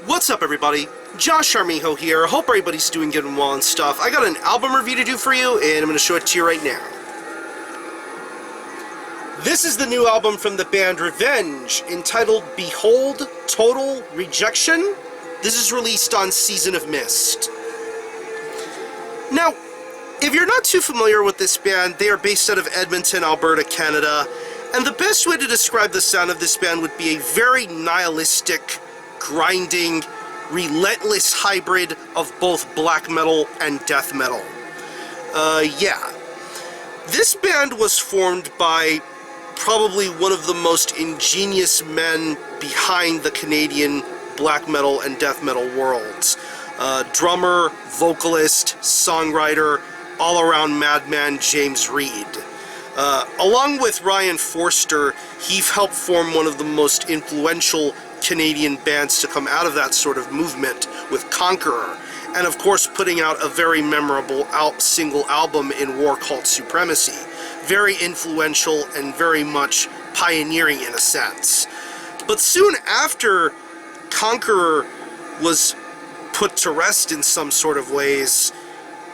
What's up, everybody? Josh Armijo here. Hope everybody's doing good and well and stuff. I got an album review to do for you, and I'm going to show it to you right now. This is the new album from the band Revenge, entitled Behold.Total.Rejection. This is released on Season of Mist. Now, if you're not too familiar with this band, they are based out of Edmonton, Alberta, Canada, and the best way to describe the sound of this band would be a very nihilistic, grinding, relentless hybrid of both black metal and death metal. Yeah. This band was formed by probably one of the most ingenious men behind the Canadian black metal and death metal worlds. Drummer, vocalist, songwriter, all-around madman James Reid. Along with Ryan Forster, he helped form one of the most influential Canadian bands to come out of that sort of movement with Conqueror, and of course putting out a very memorable single album in War Cult Supremacy. Very influential and very much pioneering in a sense. But soon after Conqueror was put to rest in some sort of ways,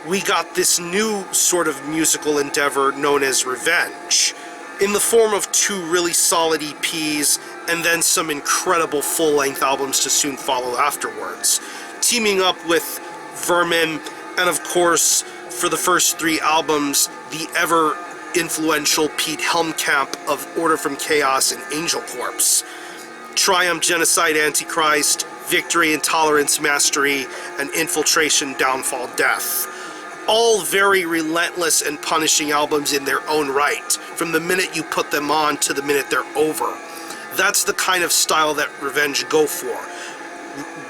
we got this new sort of musical endeavor known as Revenge, in the form of two really solid EPs and then some incredible full-length albums to soon follow afterwards, teaming up with Vermin, and of course, for the first three albums, the ever-influential Pete Helmkamp of Order from Chaos and Angel Corpse. Triumph, Genocide, Antichrist, Victory, Intolerance, Mastery, and Infiltration, Downfall, Death. All very relentless and punishing albums in their own right, from the minute you put them on to the minute they're over. That's the kind of style that Revenge go for.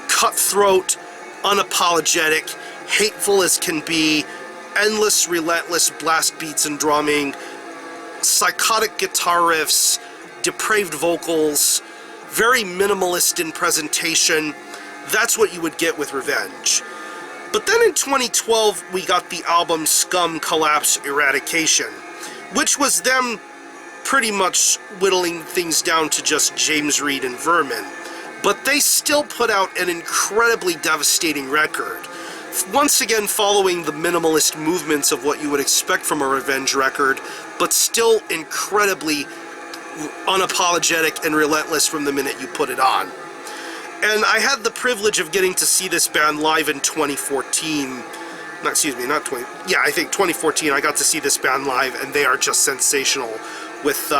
Cutthroat, unapologetic, hateful as can be, endless, relentless blast beats and drumming, psychotic guitar riffs, depraved vocals, very minimalist in presentation. That's what you would get with Revenge. But then in 2012, we got the album Scum, Collapse, Eradication, which was them pretty much whittling things down to just James Reid and Vermin. But they still put out an incredibly devastating record. Once again following the minimalist movements of what you would expect from a Revenge record, but still incredibly unapologetic and relentless from the minute you put it on. And I had the privilege of getting to see this band live in 2014. I think 2014, I got to see this band live, and they are just sensational, with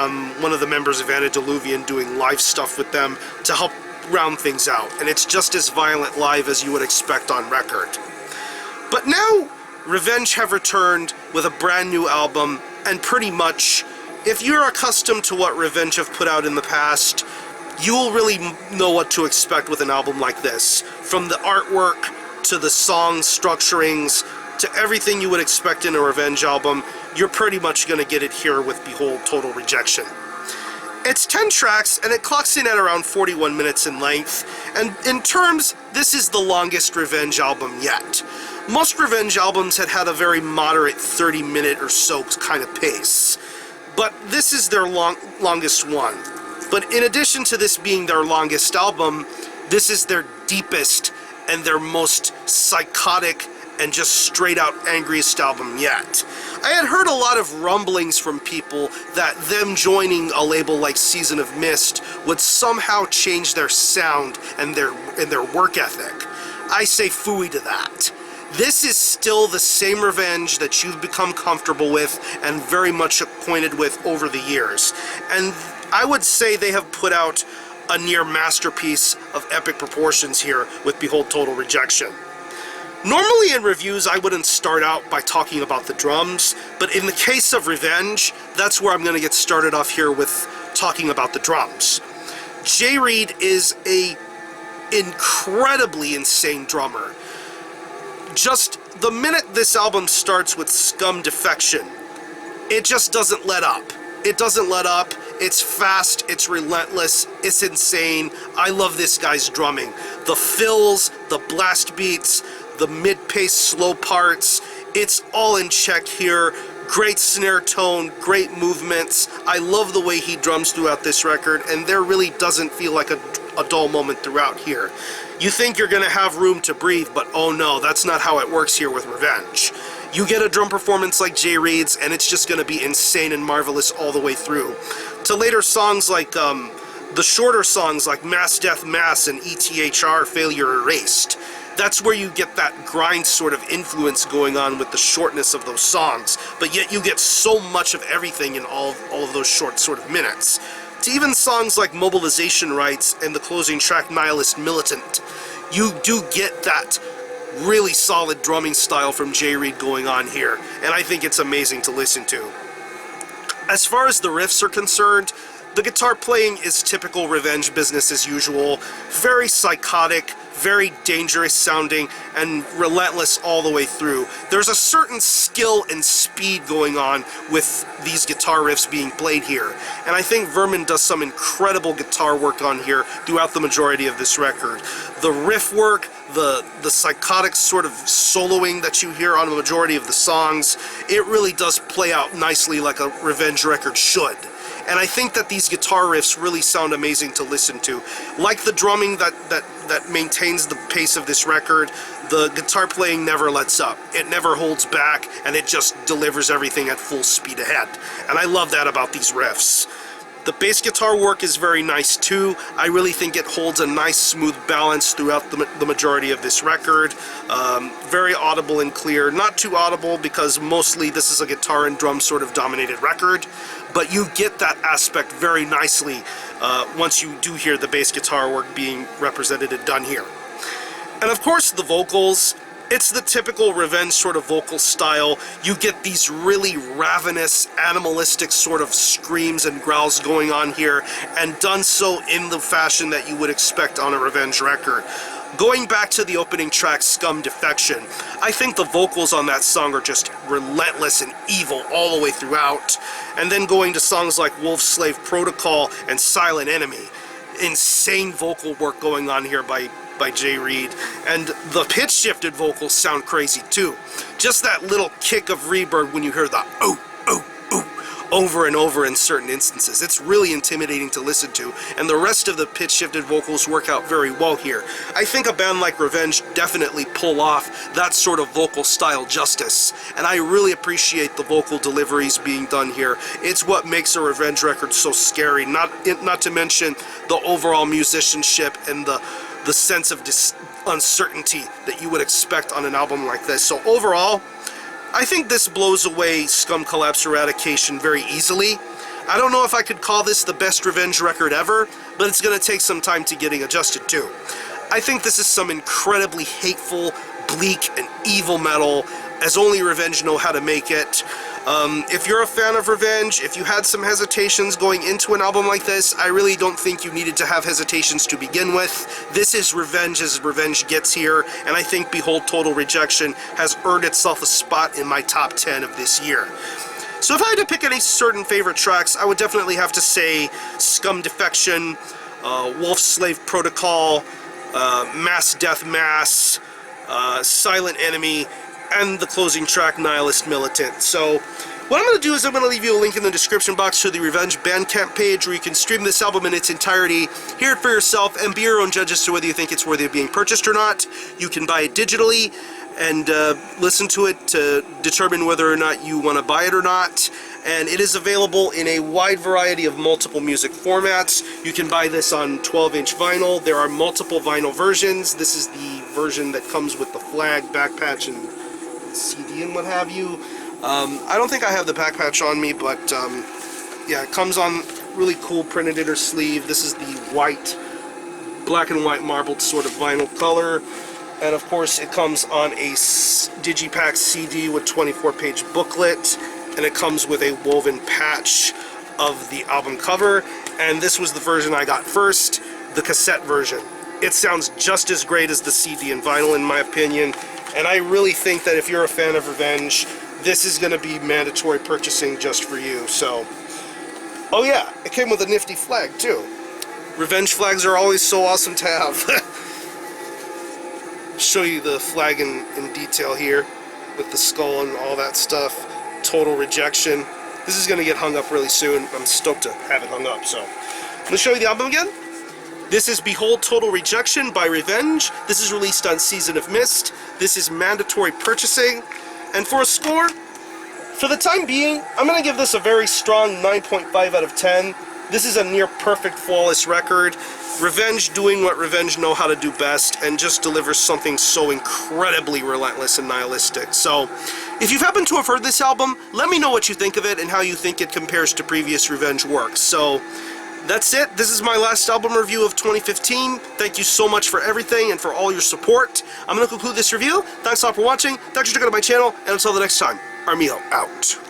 one of the members of Antediluvian doing live stuff with them to help round things out. And it's just as violent live as you would expect on record. But now, Revenge have returned with a brand new album, and pretty much, if you're accustomed to what Revenge have put out in the past, you will really know what to expect with an album like this. From the artwork, to the song structurings, to everything you would expect in a Revenge album, you're pretty much going to get it here with Behold.Total.Rejection. It's 10 tracks, and it clocks in at around 41 minutes in length, and in terms, this is the longest Revenge album yet. Most Revenge albums had a very moderate 30-minute or so kind of pace, but this is their longest one. But in addition to this being their longest album, this is their deepest and their most psychotic and just straight out angriest album yet. I had heard a lot of rumblings from people that them joining a label like Season of Mist would somehow change their sound and their work ethic. I say phooey to that. This is still the same Revenge that you've become comfortable with and very much acquainted with over the years. And I would say they have put out a near masterpiece of epic proportions here with Behold.Total.Rejection. Normally in reviews I wouldn't start out by talking about the drums, but in the case of Revenge, that's where I'm going to get started off here with talking about the drums. Jay Reid is a incredibly insane drummer. Just the minute this album starts with Scum Defection, it just doesn't let up. It doesn't let up. It's fast, it's relentless, it's insane. I love this guy's drumming. The fills, the blast beats, the mid-pace slow parts, it's all in check here. Great snare tone, great movements. I love the way he drums throughout this record, and there really doesn't feel like a a dull moment throughout here. You think you're going to have room to breathe, but oh no, that's not how it works here with Revenge. You get a drum performance like Jay Reed's, and it's just going to be insane and marvelous all the way through. To later songs like, the shorter songs like Mass Death Mass and ETHR Failure Erased, that's where you get that grind sort of influence going on with the shortness of those songs, but yet you get so much of everything in all of those short sort of minutes. To even songs like Mobilization Rights and the closing track Nihilist Militant, you do get that really solid drumming style from Jay Reed going on here, and I think it's amazing to listen to. As far as the riffs are concerned, the guitar playing is typical Revenge business as usual, very psychotic, very dangerous sounding, and relentless all the way through. There's a certain skill and speed going on with these guitar riffs being played here, and I think Vermin does some incredible guitar work on here throughout the majority of this record. The riff work, the psychotic sort of soloing that you hear on the majority of the songs, it really does play out nicely like a Revenge record should. And I think that these guitar riffs really sound amazing to listen to. Like the drumming that maintains the pace of this record, the guitar playing never lets up. It never holds back, and it just delivers everything at full speed ahead. And I love that about these riffs. The bass guitar work is very nice too. I really think it holds a nice smooth balance throughout the majority of this record. Very audible and clear. Not too audible because mostly this is a guitar and drum sort of dominated record, but you get that aspect very nicely once you do hear the bass guitar work being represented and done here. And of course the vocals. It's the typical Revenge sort of vocal style. You get these really ravenous, animalistic sort of screams and growls going on here, and done so in the fashion that you would expect on a Revenge record. Going back to the opening track, Scum Defection, I think the vocals on that song are just relentless and evil all the way throughout. And then going to songs like Wolf Slave Protocol and Silent Enemy. Insane vocal work going on here by Jay Reed, and the pitch shifted vocals sound crazy too. Just that little kick of reverb when you hear the oh, oh, oh over and over in certain instances. It's really intimidating to listen to, and the rest of the pitch shifted vocals work out very well here. I think a band like Revenge definitely pull off that sort of vocal style justice, and I really appreciate the vocal deliveries being done here. It's what makes a Revenge record so scary, not to mention the overall musicianship and the sense of uncertainty that you would expect on an album like this. So overall, I think this blows away Scum Collapse Eradication very easily. I don't know if I could call this the best Revenge record ever, but it's going to take some time to getting adjusted to. I think this is some incredibly hateful, bleak, and evil metal, as only Revenge know how to make it. If you're a fan of Revenge, if you had some hesitations going into an album like this, I really don't think you needed to have hesitations to begin with. This is Revenge as Revenge gets here, and I think Behold.Total.Rejection has earned itself a spot in my top 10 of this year. So if I had to pick any certain favorite tracks, I would definitely have to say Scum Defection, Wolf Slave Protocol, Mass Death Mass, Silent Enemy, and the closing track, Nihilist Militant. So what I'm going to do is I'm going to leave you a link in the description box to the Revenge Bandcamp page where you can stream this album in its entirety, hear it for yourself, and be your own judge as to whether you think it's worthy of being purchased or not. You can buy it digitally and listen to it to determine whether or not you want to buy it or not. And it is available in a wide variety of multiple music formats. You can buy this on 12-inch vinyl. There are multiple vinyl versions. This is the version that comes with the flag, back patch, and CD and what have you. I don't think I have the back patch on me, but yeah, it comes on really cool printed inner sleeve. This is the white, black and white marbled sort of vinyl color. And of course it comes on a digipack CD with 24-page booklet, and it comes with a woven patch of the album cover. And this was the version I got first, the cassette version. It sounds just as great as the CD and vinyl in my opinion, and I really think that if you're a fan of Revenge, this is going to be mandatory purchasing just for you. So, oh yeah, it came with a nifty flag too. Revenge flags are always so awesome to have. Show you the flag in detail here with the skull and all that stuff. Total Rejection. This is going to get hung up really soon. I'm stoked to have it hung up. So, I'm going to show you the album again. This is Behold.Total.Rejection by Revenge. This is released on Season of Mist. This is mandatory purchasing. And for a score, for the time being, I'm going to give this a very strong 9.5 out of 10. This is a near perfect flawless record. Revenge doing what Revenge know how to do best and just delivers something so incredibly relentless and nihilistic. So, if you happen to have heard this album, let me know what you think of it and how you think it compares to previous Revenge works. So, that's it. This is my last album review of 2015. Thank you so much for everything and for all your support. I'm going to conclude this review. Thanks a lot for watching. Thanks for checking out my channel, and until the next time, Armijo out.